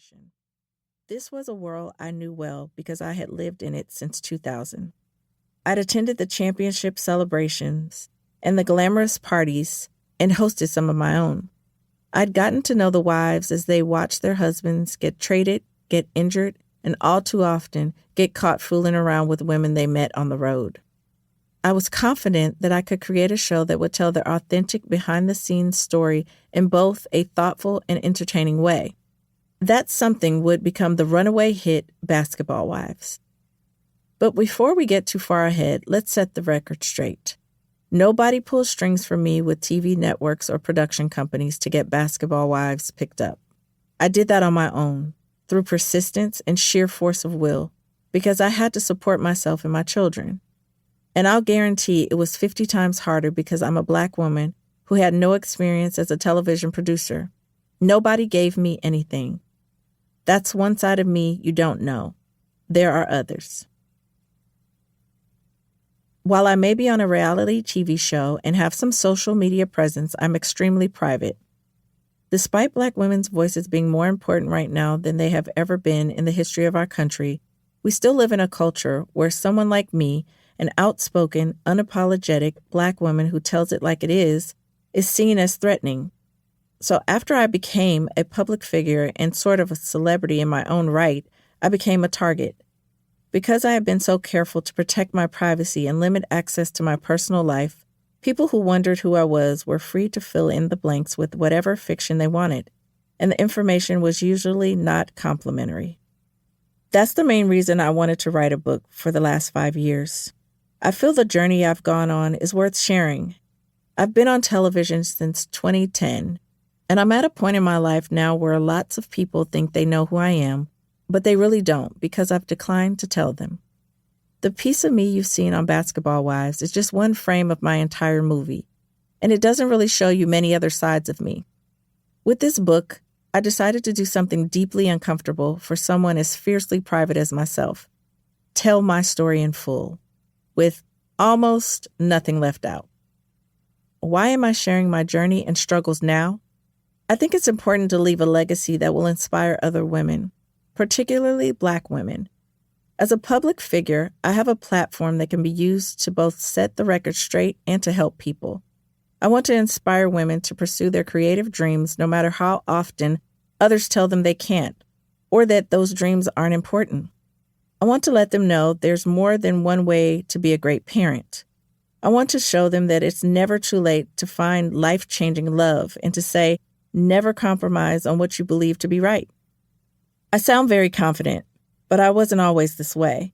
generation. This was a world I knew well because I had lived in it since 2000. I'd attended the championship celebrations and the glamorous parties and hosted some of my own. I'd gotten to know the wives as they watched their husbands get traded, get injured, and all too often get caught fooling around with women they met on the road. I was confident that I could create a show that would tell their authentic behind-the-scenes story in both a thoughtful and entertaining way. That something would become the runaway hit Basketball Wives. But before we get too far ahead, let's set the record straight. Nobody pulls strings for me with TV networks or production companies to get Basketball Wives picked up. I did that on my own, through persistence and sheer force of will, because I had to support myself and my children. And I'll guarantee it was 50 times harder because I'm a Black woman who had no experience as a television producer. Nobody gave me anything. That's one side of me you don't know. There are others. While I may be on a reality TV show and have some social media presence, I'm extremely private. Despite Black women's voices being more important right now than they have ever been in the history of our country, we still live in a culture where someone like me, an outspoken, unapologetic Black woman who tells it like it is seen as threatening. So after I became a public figure and sort of a celebrity in my own right, I became a target. Because I have been so careful to protect my privacy and limit access to my personal life, people who wondered who I was were free to fill in the blanks with whatever fiction they wanted, and the information was usually not complimentary. That's the main reason I wanted to write a book for the last 5 years. I feel the journey I've gone on is worth sharing. I've been on television since 2010, and I'm at a point in my life now where lots of people think they know who I am, but they really don't because I've declined to tell them. The piece of me you've seen on Basketball Wives is just one frame of my entire movie, and it doesn't really show you many other sides of me. With this book, I decided to do something deeply uncomfortable for someone as fiercely private as myself. Tell my story in full, with almost nothing left out. Why am I sharing my journey and struggles now? I think it's important to leave a legacy that will inspire other women, particularly Black women. As a public figure, I have a platform that can be used to both set the record straight and to help people. I want to inspire women to pursue their creative dreams no matter how often others tell them they can't, or that those dreams aren't important. I want to let them know there's more than one way to be a great parent. I want to show them that it's never too late to find life-changing love and to say, never compromise on what you believe to be right. I sound very confident, but I wasn't always this way.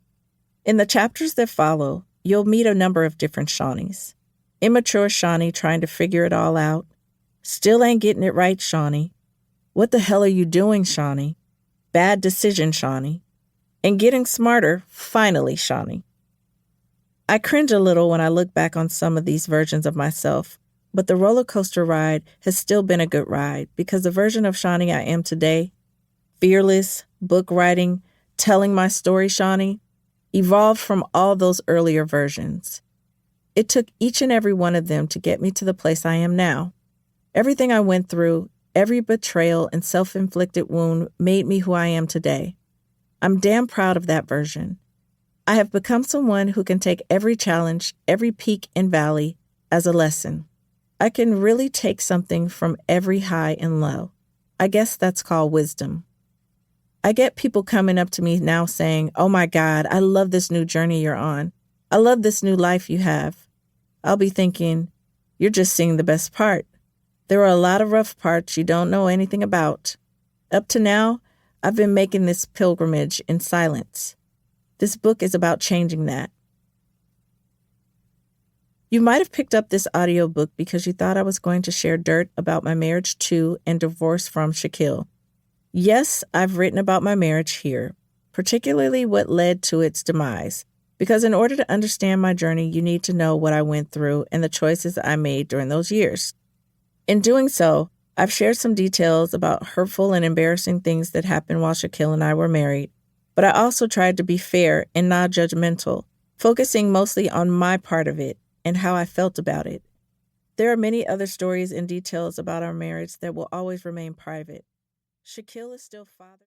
In the chapters that follow, you'll meet a number of different Shaunies. Immature Shaunie trying to figure it all out. Still ain't getting it right, Shaunie. What the hell are you doing, Shaunie? Bad decision, Shaunie. And getting smarter, finally, Shaunie. I cringe a little when I look back on some of these versions of myself, but the roller coaster ride has still been a good ride because the version of Shaunie I am today, fearless, book writing, telling my story, Shaunie, evolved from all those earlier versions. It took each and every one of them to get me to the place I am now. Everything I went through, every betrayal and self-inflicted wound made me who I am today. I'm damn proud of that version. I have become someone who can take every challenge, every peak and valley as a lesson. I can really take something from every high and low. I guess that's called wisdom. I get people coming up to me now saying, "Oh my God, I love this new journey you're on. I love this new life you have." I'll be thinking, you're just seeing the best part. There are a lot of rough parts you don't know anything about. Up to now, I've been making this pilgrimage in silence. This book is about changing that. You might have picked up this audiobook because you thought I was going to share dirt about my marriage to and divorce from Shaquille. Yes, I've written about my marriage here, particularly what led to its demise, because in order to understand my journey, you need to know what I went through and the choices I made during those years. In doing so, I've shared some details about hurtful and embarrassing things that happened while Shaquille and I were married, but I also tried to be fair and not judgmental, focusing mostly on my part of it and how I felt about it. There are many other stories and details about our marriage that will always remain private. Shaquille is still father.